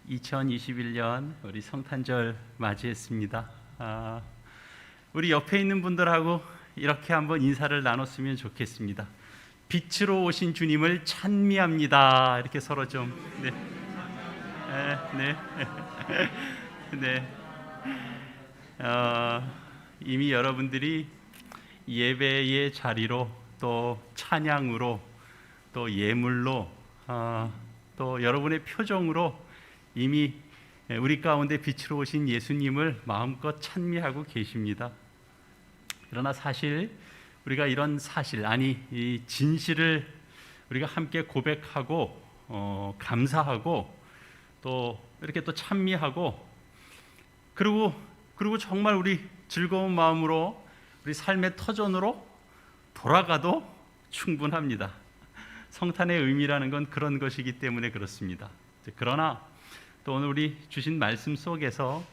2021년 우리 성탄절 맞이했습니다. 우리 옆에 있는 분들하고 이렇게 한번 인사를 나눴으면 좋겠습니다. 빛으로 오신 주님을 찬미합니다. 이렇게 서로 좀 이미 여러분들이 예배의 자리로 또 찬양으로 또 예물로 또 여러분의 표정으로 이미 우리 가운데 빛으로 오신 예수님을 마음껏 찬미하고 계십니다. 그러나 사실 우리가 이런 사실, 이 진실을 우리가 함께 고백하고 감사하고 또 이렇게 또 찬미하고 그리고 정말 우리 즐거운 마음으로 우리 삶의 터전으로 돌아가도 충분합니다. 성탄의 의미라는 건 그런 것이기 때문에 그렇습니다. 그러나 또 오늘 우리 주신 말씀 속에서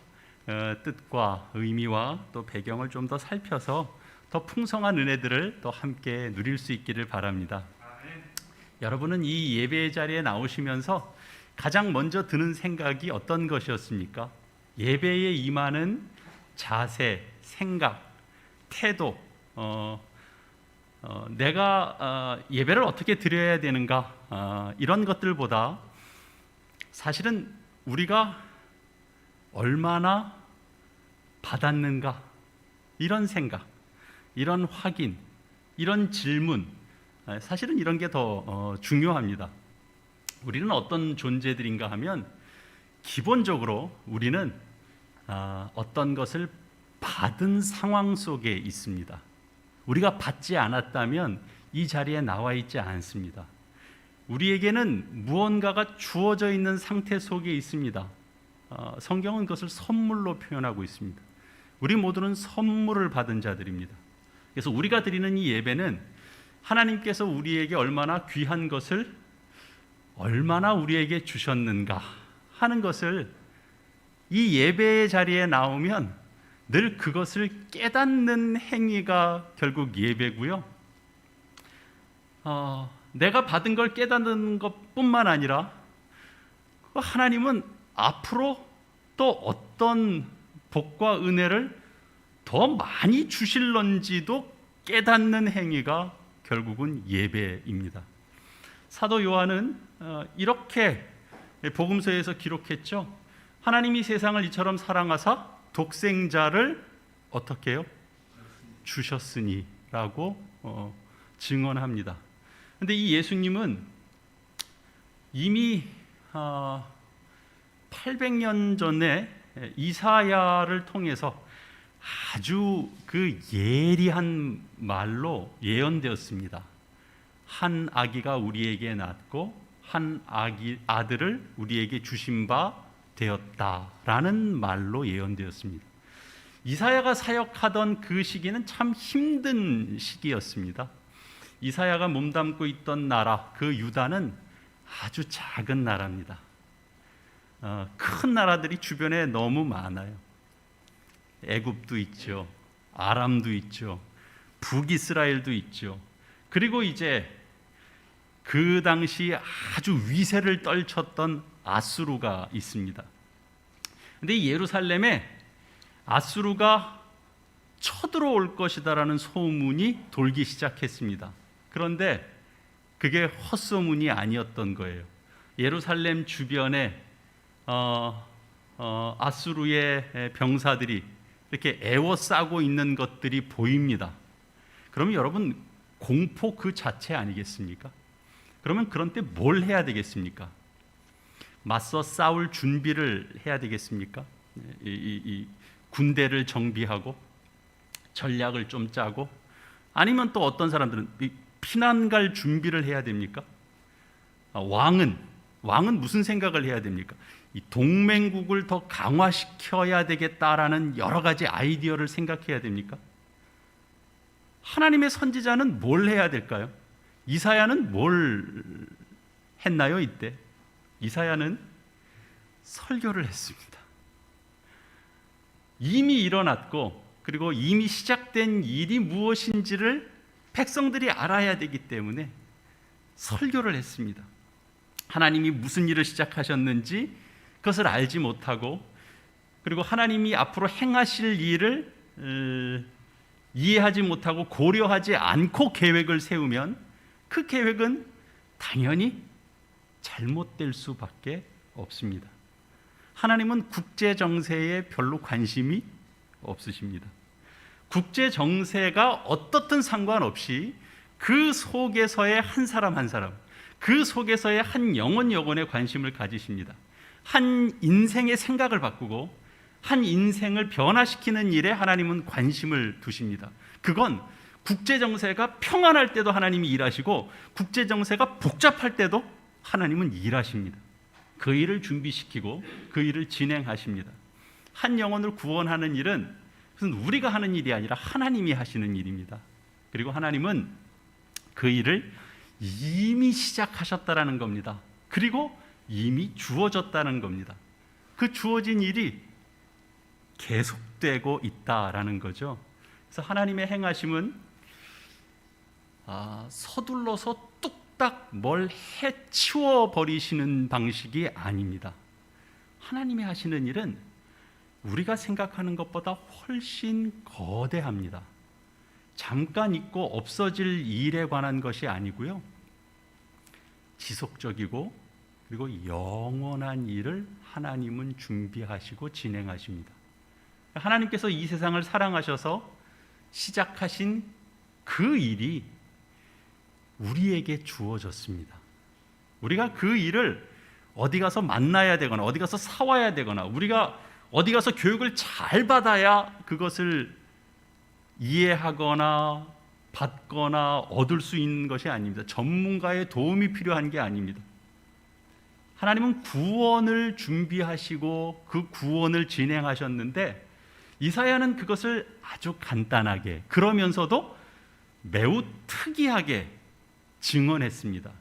뜻과 의미와 또 배경을 좀 더 살펴서 더 풍성한 은혜들을 또 함께 누릴 수 있기를 바랍니다. 여러분은 이 예배의 자리에 나오시면서 가장 먼저 드는 생각이 어떤 것이었습니까? 예배에 임하는 자세, 생각, 태도, 내가 예배를 어떻게 드려야 되는가, 이런 것들보다 사실은 우리가 얼마나 받았는가, 이런 생각, 이런 확인, 이런 질문, 사실은 이런 게 더 중요합니다. 우리는 어떤 존재들인가 하면 기본적으로 우리는 어떤 것을 받은 상황 속에 있습니다. 우리가 받지 않았다면 이 자리에 나와 있지 않습니다. 우리에게는 무언가가 주어져 있는 상태 속에 있습니다. 성경은 그것을 선물로 표현하고 있습니다. 우리 모두는 선물을 받은 자들입니다. 그래서 우리가 드리는 이 예배는 하나님께서 우리에게 얼마나 귀한 것을 얼마나 우리에게 주셨는가 하는 것을 이 예배의 자리에 나오면 늘 그것을 깨닫는 행위가 결국 예배고요. 내가 받은 걸 깨닫는 것뿐만 아니라 하나님은 앞으로 또 어떤 복과 은혜를 더 많이 주실런지도 깨닫는 행위가 결국은 예배입니다. 사도 요한은 이렇게 복음서에서 기록했죠. 하나님이 세상을 이처럼 사랑하사 독생자를 어떻게 해요? 주셨으니 라고 증언합니다. 그런데 이 예수님은 이미 800년 전에 이사야를 통해서 아주 그 예리한 말로 예언되었습니다. 한 아기가 우리에게 낳고 한 아들을 우리에게 주신 바 되었다라는 말로 예언되었습니다. 이사야가 사역하던 그 시기는 참 힘든 시기였습니다. 이사야가 몸담고 있던 나라, 그 유다는 아주 작은 나라입니다. 큰 나라들이 주변에 너무 많아요. 애굽도 있죠, 아람도 있죠, 북이스라엘도 있죠. 그리고 이제 그 당시 아주 위세를 떨쳤던 아수르가 있습니다. 근데 이 예루살렘에 아수르가 쳐들어올 것이다라는 소문이 돌기 시작했습니다. 그런데 그게 헛소문이 아니었던 거예요. 예루살렘 주변에 아수르의 병사들이 이렇게 에워싸고 있는 것들이 보입니다. 그러면 여러분 공포 그 자체 아니겠습니까? 그러면 그런 때 뭘 해야 되겠습니까? 맞서 싸울 준비를 해야 되겠습니까? 이 군대를 정비하고 전략을 좀 짜고, 아니면 또 어떤 사람들은 피난 갈 준비를 해야 됩니까? 왕은 무슨 생각을 해야 됩니까? 이 동맹국을 더 강화시켜야 되겠다라는 여러 가지 아이디어를 생각해야 됩니까? 하나님의 선지자는 뭘 해야 될까요? 이사야는 뭘 했나요? 이때 이사야는 설교를 했습니다. 이미 일어났고 그리고 이미 시작된 일이 무엇인지를 백성들이 알아야 되기 때문에 설교를 했습니다. 하나님이 무슨 일을 시작하셨는지 그것을 알지 못하고, 그리고 하나님이 앞으로 행하실 일을 이해하지 못하고 고려하지 않고 계획을 세우면 그 계획은 당연히 잘못될 수밖에 없습니다. 하나님은 국제 정세에 별로 관심이 없으십니다. 국제 정세가 어떻든 상관없이 그 속에서의 한 사람 한 사람, 그 속에서의 한 영혼에 관심을 가지십니다. 한 인생의 생각을 바꾸고 한 인생을 변화시키는 일에 하나님은 관심을 두십니다. 그건 국제 정세가 평안할 때도 하나님이 일하시고 그국제 정세가 복잡할 때도 하나님은 일하십니다. 그 일을 준비시키고 그 일을 진행하십니다. 한 영혼을 구원하는 일은 우리가 하는 일이 아니라 하나님이 하시는 일입니다. 그리고 하나님은 그 일을 이미 시작하셨다라는 겁니다. 그리고 이미 주어졌다는 겁니다. 그 주어진 일이 계속되고 있다라는 거죠. 그래서 하나님의 행하심은 서둘러서 뚝딱 뭘 해치워 버리시는 방식이 아닙니다. 하나님이 하시는 일은 우리가 생각하는 것보다 훨씬 거대합니다. 잠깐 있고 없어질 일에 관한 것이 아니고요, 지속적이고 그리고 영원한 일을 하나님은 준비하시고 진행하십니다. 하나님께서 이 세상을 사랑하셔서 시작하신 그 일이 우리에게 주어졌습니다. 우리가 그 일을 어디 가서 만나야 되거나 어디 가서 사와야 되거나 우리가 어디 가서 교육을 잘 받아야 그것을 이해하거나 받거나 얻을 수 있는 것이 아닙니다. 전문가의 도움이 필요한 게 아닙니다. 하나님은 구원을 준비하시고 그 구원을 진행하셨는데 이사야는 그것을 아주 간단하게 그러면서도 매우 특이하게 증언했습니다.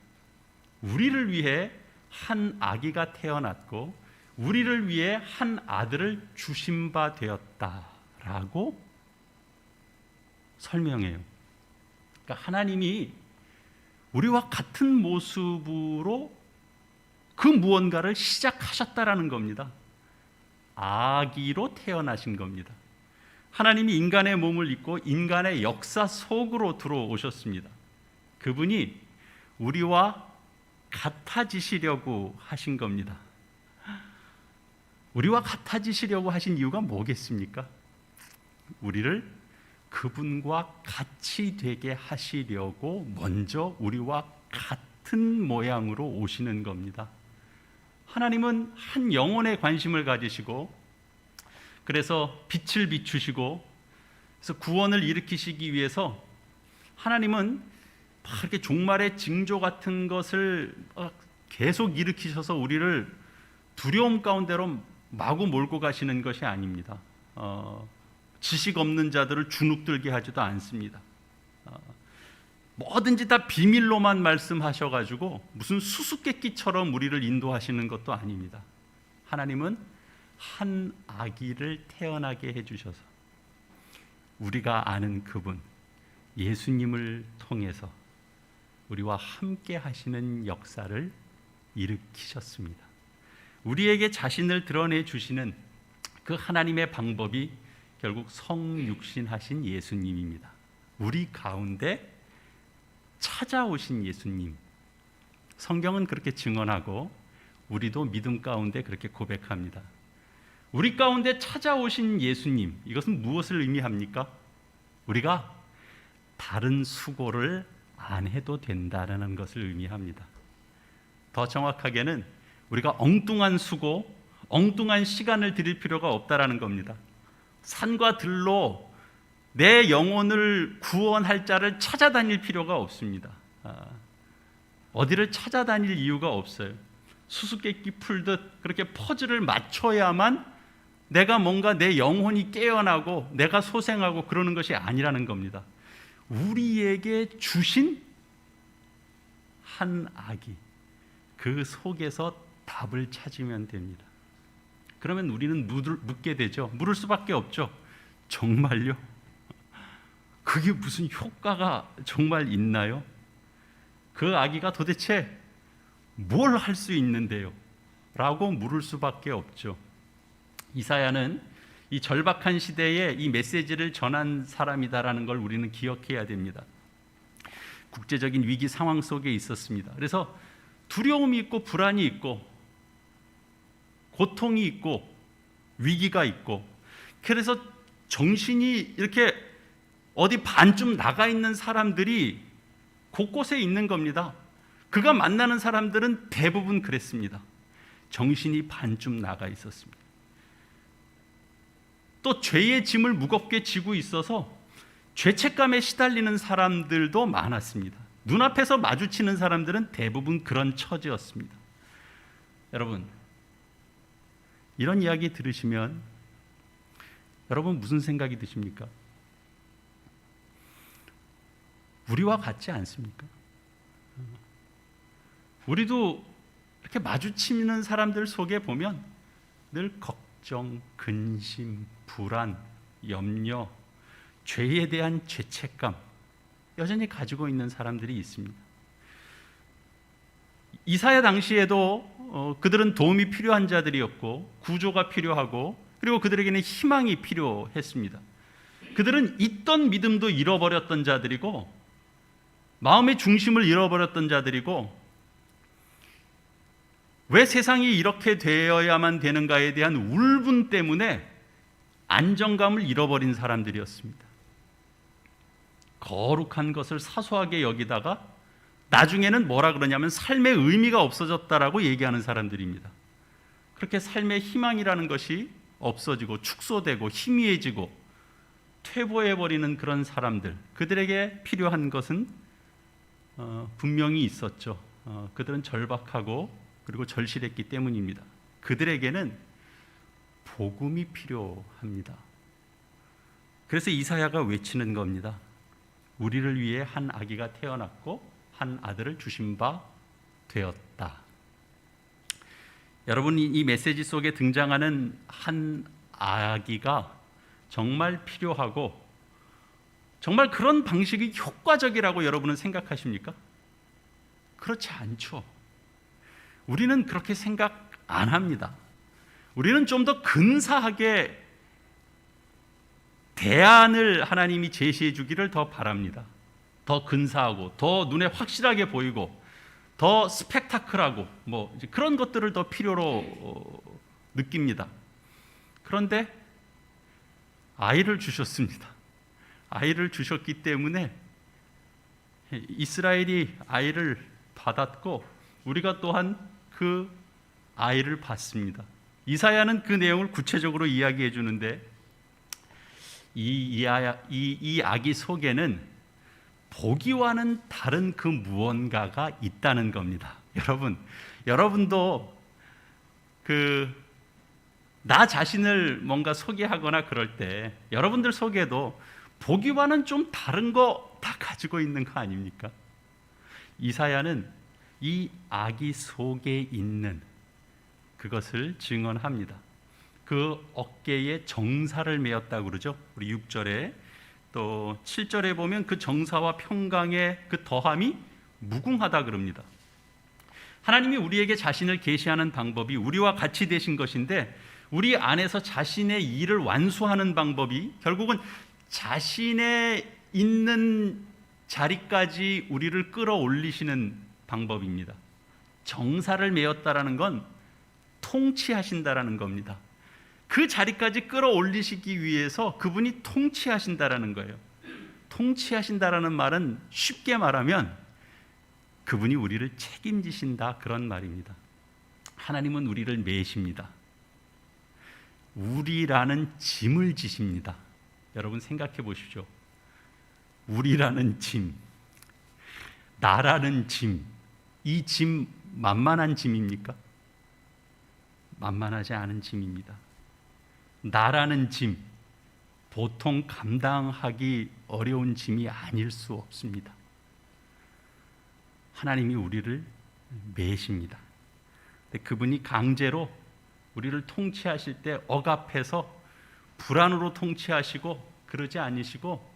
우리를 위해 한 아기가 태어났고 우리를 위해 한 아들을 주신 바 되었다라고 설명해요. 그러니까 하나님이 우리와 같은 모습으로 그 무언가를 시작하셨다라는 겁니다. 아기로 태어나신 겁니다. 하나님이 인간의 몸을 입고 인간의 역사 속으로 들어오셨습니다. 그분이 우리와 같아지시려고 하신 겁니다. 우리와 같아지시려고 하신 이유가 뭐겠습니까? 우리를 그분과 같이 되게 하시려고 먼저 우리와 같은 모양으로 오시는 겁니다. 하나님은 한 영혼에 관심을 가지시고 그래서 빛을 비추시고 그래서 구원을 일으키시기 위해서 하나님은 이렇게 종말의 징조 같은 것을 계속 일으키셔서 우리를 두려움 가운데로 마구 몰고 가시는 것이 아닙니다. 지식 없는 자들을 주눅들게 하지도 않습니다. 뭐든지 다 비밀로만 말씀하셔가지고 무슨 수수께끼처럼 우리를 인도하시는 것도 아닙니다. 하나님은 한 아기를 태어나게 해주셔서 우리가 아는 그분 예수님을 통해서 우리와 함께 하시는 역사를 일으키셨습니다. 우리에게 자신을 드러내 주시는 그 하나님의 방법이 결국 성육신하신 예수님입니다. 우리 가운데 찾아오신 예수님. 성경은 그렇게 증언하고 우리도 믿음 가운데 그렇게 고백합니다. 우리 가운데 찾아오신 예수님, 이것은 무엇을 의미합니까? 우리가 다른 수고를 안 해도 된다는 것을 의미합니다. 더 정확하게는 우리가 엉뚱한 수고, 엉뚱한 시간을 들일 필요가 없다라는 겁니다. 산과 들로 내 영혼을 구원할 자를 찾아다닐 필요가 없습니다. 어디를 찾아다닐 이유가 없어요. 수수께끼 풀듯 그렇게 퍼즐을 맞춰야만 내가 뭔가 내 영혼이 깨어나고 내가 소생하고 그러는 것이 아니라는 겁니다. 우리에게 주신 한 아기, 그 속에서 답을 찾으면 됩니다. 그러면 우리는 묻게 되죠. 물을 수밖에 없죠. 정말요? 그게 무슨 효과가 정말 있나요? 그 아기가 도대체 뭘 할 수 있는데요? 라고 물을 수밖에 없죠. 이사야는 이 절박한 시대에 이 메시지를 전한 사람이다라는 걸 우리는 기억해야 됩니다. 국제적인 위기 상황 속에 있었습니다. 그래서 두려움이 있고 불안이 있고 고통이 있고 위기가 있고, 그래서 정신이 이렇게 어디 반쯤 나가 있는 사람들이 곳곳에 있는 겁니다. 그가 만나는 사람들은 대부분 그랬습니다. 정신이 반쯤 나가 있었습니다. 또 죄의 짐을 무겁게 지고 있어서 죄책감에 시달리는 사람들도 많았습니다. 눈앞에서 마주치는 사람들은 대부분 그런 처지였습니다. 여러분, 이런 이야기 들으시면 여러분 무슨 생각이 드십니까? 우리와 같지 않습니까? 우리도 이렇게 마주치는 사람들 속에 보면 늘 걱정, 근심, 불안, 염려, 죄에 대한 죄책감 여전히 가지고 있는 사람들이 있습니다. 이사야 당시에도 그들은 도움이 필요한 자들이었고 구조가 필요하고 그리고 그들에게는 희망이 필요했습니다. 그들은 있던 믿음도 잃어버렸던 자들이고 마음의 중심을 잃어버렸던 자들이고 왜 세상이 이렇게 되어야만 되는가에 대한 울분 때문에 안정감을 잃어버린 사람들이었습니다. 거룩한 것을 사소하게 여기다가 나중에는 뭐라 그러냐면 삶의 의미가 없어졌다라고 얘기하는 사람들입니다. 그렇게 삶의 희망이라는 것이 없어지고 축소되고 희미해지고 퇴보해버리는 그런 사람들, 그들에게 필요한 것은 분명히 있었죠. 그들은 절박하고 그리고 절실했기 때문입니다. 그들에게는 복음이 필요합니다. 그래서 이사야가 외치는 겁니다. 우리를 위해 한 아기가 태어났고 한 아들을 주신 바 되었다. 여러분, 이 메시지 속에 등장하는 한 아기가 정말 필요하고 정말 그런 방식이 효과적이라고 여러분은 생각하십니까? 그렇지 않죠. 우리는 그렇게 생각 안 합니다. 우리는 좀 더 근사하게 대안을 하나님이 제시해 주기를 더 바랍니다. 더 근사하고 더 눈에 확실하게 보이고 더 스펙타클하고 뭐 이제 그런 것들을 더 필요로 느낍니다. 그런데 아이를 주셨습니다. 아이를 주셨기 때문에 이스라엘이 아이를 받았고 우리가 또한 그 아이를 받습니다. 이사야는 그 내용을 구체적으로 이야기해 주는데 이 아기 속에는 보기와는 다른 그 무언가가 있다는 겁니다. 여러분도 나 자신을 뭔가 소개하거나 그럴 때 여러분들 속에도 보기와는 좀 다른 거 다 가지고 있는 거 아닙니까? 이사야는 이 아기 속에 있는 그것을 증언합니다. 그 어깨에 정사를 메었다고 그러죠. 우리 6절에 또 7절에 보면 그 정사와 평강의 그 더함이 무궁하다 그럽니다. 하나님이 우리에게 자신을 계시하는 방법이 우리와 같이 되신 것인데 우리 안에서 자신의 일을 완수하는 방법이 결국은 자신의 있는 자리까지 우리를 끌어올리시는 방법입니다. 정사를 메었다라는 건 통치하신다라는 겁니다. 그 자리까지 끌어올리시기 위해서 그분이 통치하신다라는 거예요. 통치하신다라는 말은 쉽게 말하면 그분이 우리를 책임지신다 그런 말입니다. 하나님은 우리를 메십니다. 우리라는 짐을 지십니다. 여러분 생각해 보십시오. 우리라는 짐, 나라는 짐, 이 짐 만만한 짐입니까? 만만하지 않은 짐입니다. 나라는 짐, 보통 감당하기 어려운 짐이 아닐 수 없습니다. 하나님이 우리를 메십니다. 그분이 강제로 우리를 통치하실 때 억압해서 불안으로 통치하시고 그러지 않으시고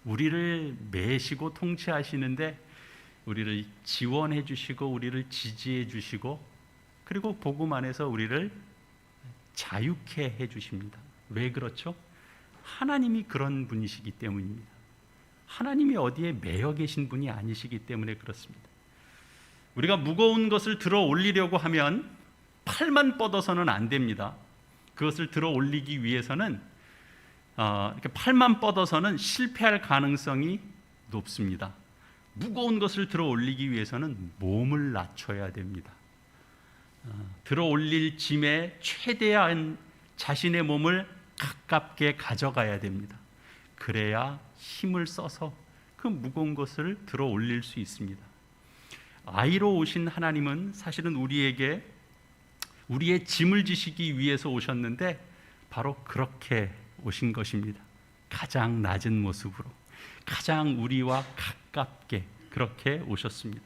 우리를 메시고 통치하시는데 우리를 지원해 주시고 우리를 지지해 주시고 그리고 복음 안에서 우리를 자유케 해주십니다. 왜 그렇죠? 하나님이 그런 분이시기 때문입니다. 하나님이 어디에 매여 계신 분이 아니시기 때문에 그렇습니다. 우리가 무거운 것을 들어 올리려고 하면 팔만 뻗어서는 안 됩니다. 그것을 들어 올리기 위해서는 이렇게 팔만 뻗어서는 실패할 가능성이 높습니다. 무거운 것을 들어 올리기 위해서는 몸을 낮춰야 됩니다. 들어 올릴 짐에 최대한 자신의 몸을 가깝게 가져가야 됩니다. 그래야 힘을 써서 그 무거운 것을 들어 올릴 수 있습니다. 아이로 오신 하나님은 사실은 우리에게 우리의 짐을 지시기 위해서 오셨는데 바로 그렇게 오신 것입니다. 가장 낮은 모습으로, 가장 우리와 가깝게 그렇게 오셨습니다.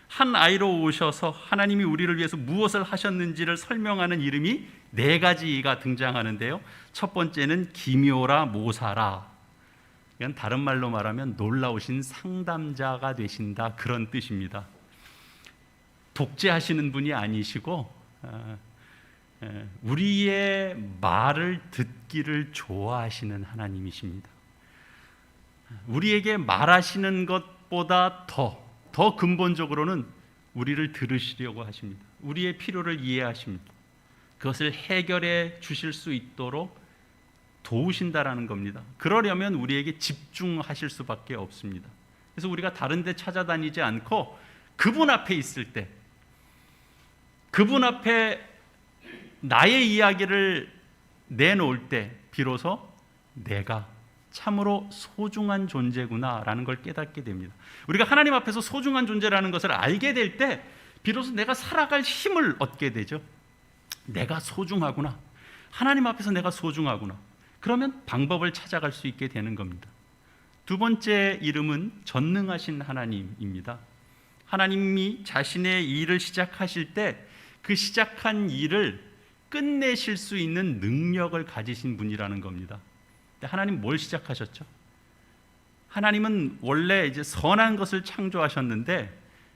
한 아이로 오셔서 하나님이 우리를 위해서 무엇을 하셨는지를 설명하는 이름이 4가지가 등장하는데요. 첫 번째는 기묘라 모사라. 이건 다른 말로 말하면 놀라우신 상담자가 되신다, 그런 뜻입니다. 독재하시는 분이 아니시고 우리의 말을 듣기를 좋아하시는 하나님이십니다. 우리에게 말하시는 것보다 더 근본적으로는 우리를 들으시려고 하십니다. 우리의 필요를 이해하십니다. 그것을 해결해 주실 수 있도록 도우신다라는 겁니다. 그러려면 우리에게 집중하실 수밖에 없습니다. 그래서 우리가 다른 데 찾아다니지 않고 그분 앞에 있을 때, 그분 앞에 나의 이야기를 내놓을 때 비로소 내가 참으로 소중한 존재구나라는 걸 깨닫게 됩니다. 우리가 하나님 앞에서 소중한 존재라는 것을 알게 될 때 비로소 내가 살아갈 힘을 얻게 되죠. 내가 소중하구나. 하나님 앞에서 내가 소중하구나. 그러면 방법을 찾아갈 수 있게 되는 겁니다. 두 번째 이름은 전능하신 하나님입니다. 하나님이 자신의 일을 시작하실 때 그 시작한 일을 끝내실 수 있는 능력을 가지신 분이라는 겁니다. 하나님 뭘 시작하셨죠? 하나님은 원래 이제 선한 것을 창조하셨는데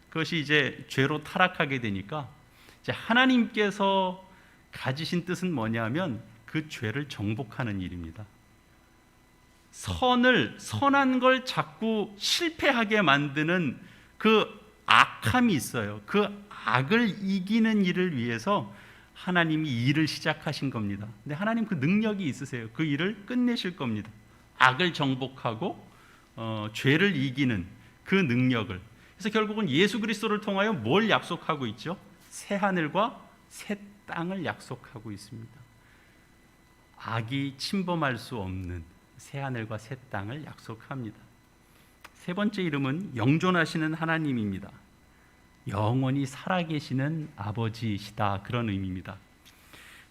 그것이 이제 죄로 타락하게 되니까 이제 하나님께서 가지신 뜻은 뭐냐면 그 죄를 정복하는 일입니다. 선한 걸 자꾸 실패하게 만드는 그 악함이 있어요. 그 악을 이기는 일을 위해서 하나님이 일을 시작하신 겁니다. 근데 하나님 그 능력이 있으세요. 그 일을 끝내실 겁니다. 악을 정복하고 죄를 이기는 그 능력을. 그래서 결국은 예수 그리스도를 통하여 뭘 약속하고 있죠? 새 하늘과 새 땅을 약속하고 있습니다. 악이 침범할 수 없는 새 하늘과 새 땅을 약속합니다. 세 번째 이름은 영존하시는 하나님입니다. 영원히 살아계시는 아버지시다, 그런 의미입니다.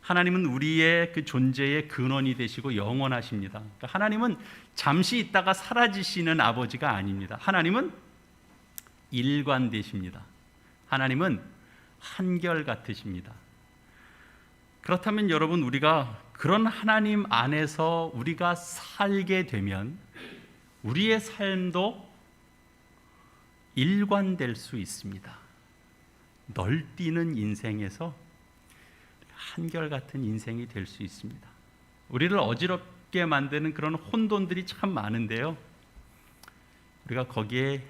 하나님은 우리의 그 존재의 근원이 되시고 영원하십니다. 그러니까 하나님은 잠시 있다가 사라지시는 아버지가 아닙니다. 하나님은 일관되십니다. 하나님은 한결같으십니다. 그렇다면 여러분, 우리가 그런 하나님 안에서 우리가 살게 되면 우리의 삶도 일관될 수 있습니다. 널뛰는 인생에서 한결같은 인생이 될 수 있습니다. 우리를 어지럽게 만드는 그런 혼돈들이 참 많은데요, 우리가 거기에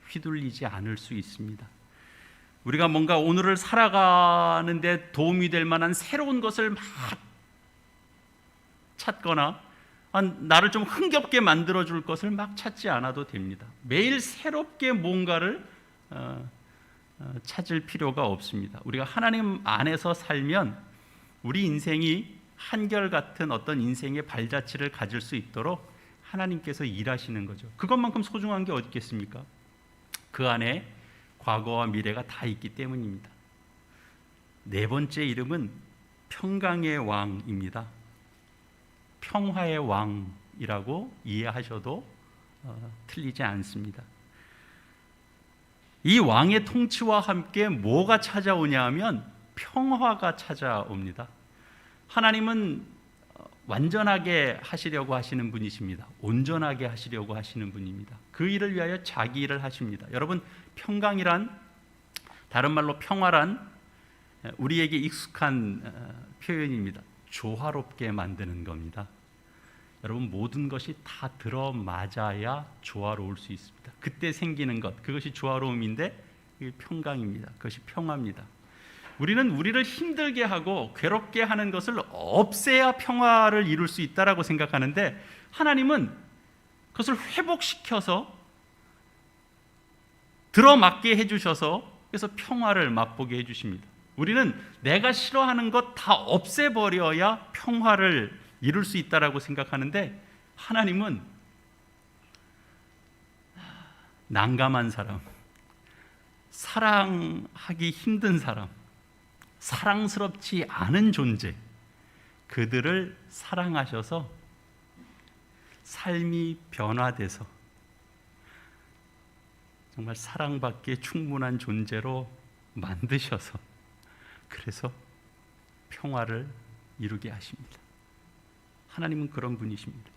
휘둘리지 않을 수 있습니다. 우리가 뭔가 오늘을 살아가는데 도움이 될 만한 새로운 것을 막 찾거나 나를 좀 흥겹게 만들어줄 것을 막 찾지 않아도 됩니다. 매일 새롭게 뭔가를 찾을 필요가 없습니다. 우리가 하나님 안에서 살면 우리 인생이 한결같은 어떤 인생의 발자취를 가질 수 있도록 하나님께서 일하시는 거죠. 그것만큼 소중한 게 어디 있겠습니까? 그 안에 과거와 미래가 다 있기 때문입니다. 네 번째 이름은 평강의 왕입니다. 평화의 왕이라고 이해하셔도 틀리지 않습니다. 이 왕의 통치와 함께 뭐가 찾아오냐 하면 평화가 찾아옵니다. 하나님은 완전하게 하시려고 하시는 분이십니다. 온전하게 하시려고 하시는 분입니다. 그 일을 위하여 자기 일을 하십니다. 여러분, 평강이란, 다른 말로 평화란 우리에게 익숙한 표현입니다. 조화롭게 만드는 겁니다. 여러분, 모든 것이 다 들어맞아야 조화로울 수 있습니다. 그때 생기는 것, 그것이 조화로움인데 그게 평강입니다. 그것이 평화입니다. 우리는 우리를 힘들게 하고 괴롭게 하는 것을 없애야 평화를 이룰 수 있다라고 생각하는데, 하나님은 그것을 회복시켜서 들어맞게 해주셔서 그래서 평화를 맛보게 해주십니다. 우리는 내가 싫어하는 것 다 없애버려야 평화를 이룰 수 있다라고 생각하는데, 하나님은 난감한 사람, 사랑하기 힘든 사람, 사랑스럽지 않은 존재, 그들을 사랑하셔서 삶이 변화돼서 정말 사랑받기에 충분한 존재로 만드셔서 그래서 평화를 이루게 하십니다. 하나님은 그런 분이십니다.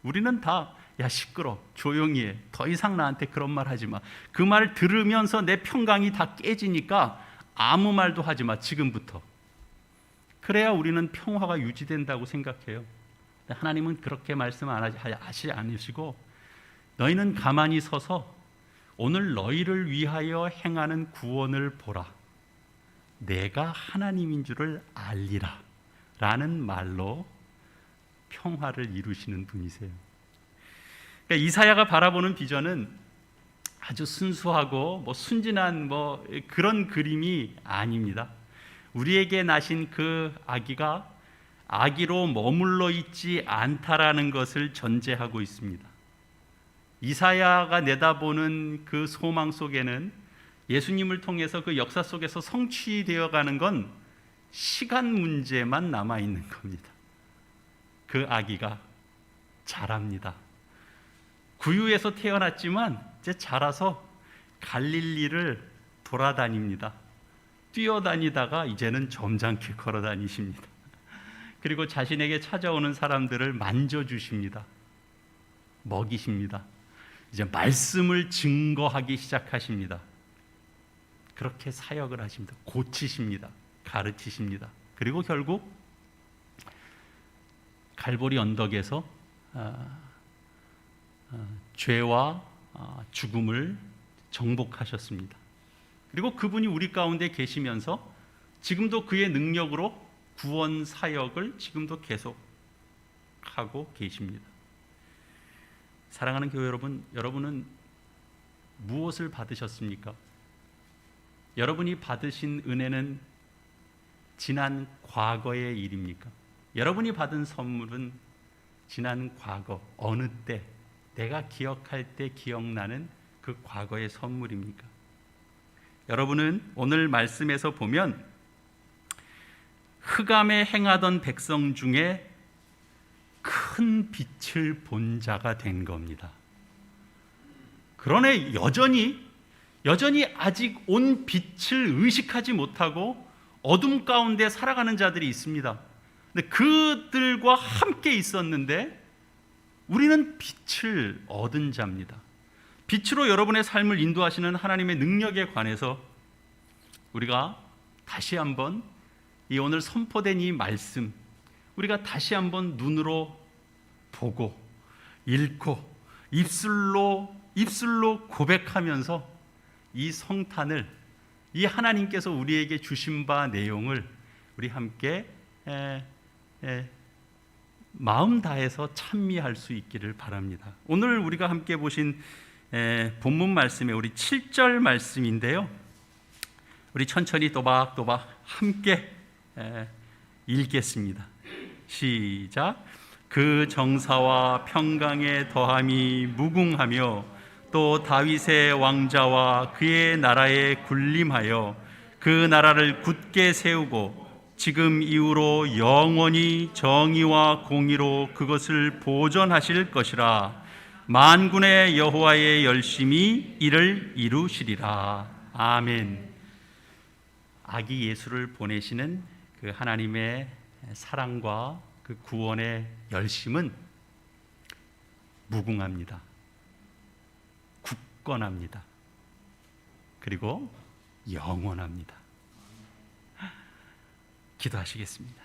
우리는 다 야 시끄러, 조용히 해, 더 이상 나한테 그런 말 하지 마, 그 말 들으면서 내 평강이 다 깨지니까 아무 말도 하지 마 지금부터. 그래야 우리는 평화가 유지된다고 생각해요. 하나님은 그렇게 말씀 하시지 않으시고, 너희는 가만히 서서 오늘 너희를 위하여 행하는 구원을 보라, 내가 하나님인 줄을 알리라 라는 말로 평화를 이루시는 분이세요. 그러니까 이사야가 바라보는 비전은 아주 순수하고 순진한 그런 그림이 아닙니다. 우리에게 나신 그 아기가 아기로 머물러 있지 않다라는 것을 전제하고 있습니다. 이사야가 내다보는 그 소망 속에는 예수님을 통해서 그 역사 속에서 성취되어 가는 건 시간 문제만 남아 있는 겁니다. 그 아기가 자랍니다. 구유에서 태어났지만 이제 자라서 갈릴리를 돌아다닙니다. 뛰어다니다가 이제는 점잖게 걸어 다니십니다. 그리고 자신에게 찾아오는 사람들을 만져주십니다. 먹이십니다. 이제 말씀을 증거하기 시작하십니다. 그렇게 사역을 하십니다. 고치십니다. 가르치십니다. 그리고 결국 갈보리 언덕에서 죄와 죽음을 정복하셨습니다. 그리고 그분이 우리 가운데 계시면서 지금도 그의 능력으로 구원 사역을 지금도 계속하고 계십니다. 사랑하는 교회 여러분, 여러분은 무엇을 받으셨습니까? 여러분이 받으신 은혜는 지난 과거의 일입니까? 여러분이 받은 선물은 지난 과거, 어느 때, 내가 기억할 때 기억나는 그 과거의 선물입니까? 여러분은 오늘 말씀에서 보면 흑암에 행하던 백성 중에 큰 빛을 본 자가 된 겁니다. 그러나 여전히 아직 온 빛을 의식하지 못하고 어둠 가운데 살아가는 자들이 있습니다. 근데 그들과 함께 있었는데 우리는 빛을 얻은 자입니다. 빛으로 여러분의 삶을 인도하시는 하나님의 능력에 관해서 우리가 다시 한번 이 오늘 선포된 이 말씀, 우리가 다시 한번 눈으로 보고 읽고 입술로 고백하면서 이 성탄을, 이 하나님께서 우리에게 주신 바 내용을 우리 함께 마음 다해서 찬미할 수 있기를 바랍니다. 오늘 우리가 함께 보신 본문 말씀에 우리 7절 말씀인데요, 우리 천천히 또박또박 함께 읽겠습니다. 시작. 그 정사와 평강의 더함이 무궁하며 또 다윗의 왕자와 그의 나라에 군림하여 그 나라를 굳게 세우고 지금 이후로 영원히 정의와 공의로 그것을 보존하실 것이라. 만군의 여호와의 열심히 이를 이루시리라. 아멘. 아기 예수를 보내시는 그 하나님의 사랑과 그 구원의 열심은 무궁합니다. 굳건합니다. 그리고 영원합니다. 기도하시겠습니다.